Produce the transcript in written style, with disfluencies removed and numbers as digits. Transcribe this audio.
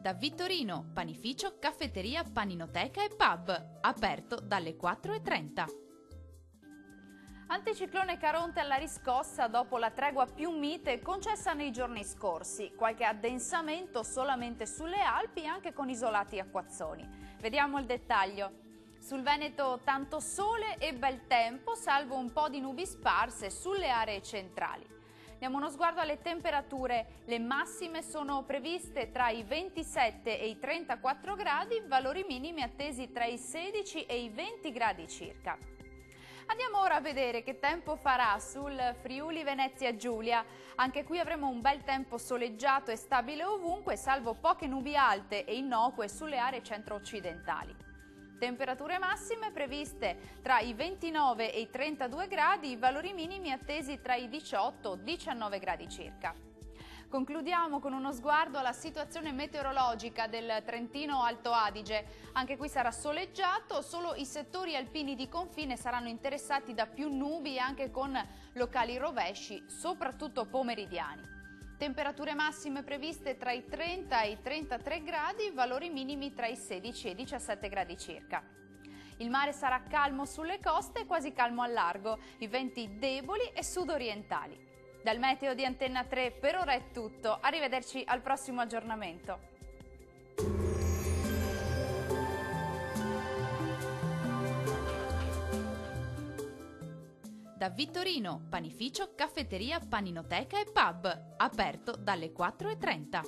Da Vittorino, panificio, caffetteria, paninoteca e pub, aperto dalle 4:30. Anticiclone Caronte alla riscossa dopo la tregua più mite concessa nei giorni scorsi. Qualche addensamento solamente sulle Alpi, anche con isolati acquazzoni. Vediamo il dettaglio. Sul Veneto tanto sole e bel tempo, salvo un po' di nubi sparse sulle aree centrali. Diamo uno sguardo alle temperature. Le massime sono previste tra i 27 e i 34 gradi, valori minimi attesi tra i 16 e i 20 gradi circa. Andiamo ora a vedere che tempo farà sul Friuli Venezia Giulia. Anche qui avremo un bel tempo soleggiato e stabile ovunque, salvo poche nubi alte e innocue sulle aree centro-occidentali. Temperature massime previste tra i 29 e i 32 gradi, valori minimi attesi tra i 18 e i 19 gradi circa. Concludiamo con uno sguardo alla situazione meteorologica del Trentino Alto Adige. Anche qui sarà soleggiato, solo i settori alpini di confine saranno interessati da più nubi, anche con locali rovesci, soprattutto pomeridiani. Temperature massime previste tra i 30 e i 33 gradi, valori minimi tra i 16 e i 17 gradi circa. Il mare sarà calmo sulle coste e quasi calmo al largo, i venti deboli e sudorientali. Dal meteo di Antenna 3 per ora è tutto, arrivederci al prossimo aggiornamento. Da Vittorino, panificio, caffetteria, paninoteca e pub, aperto dalle 4:30.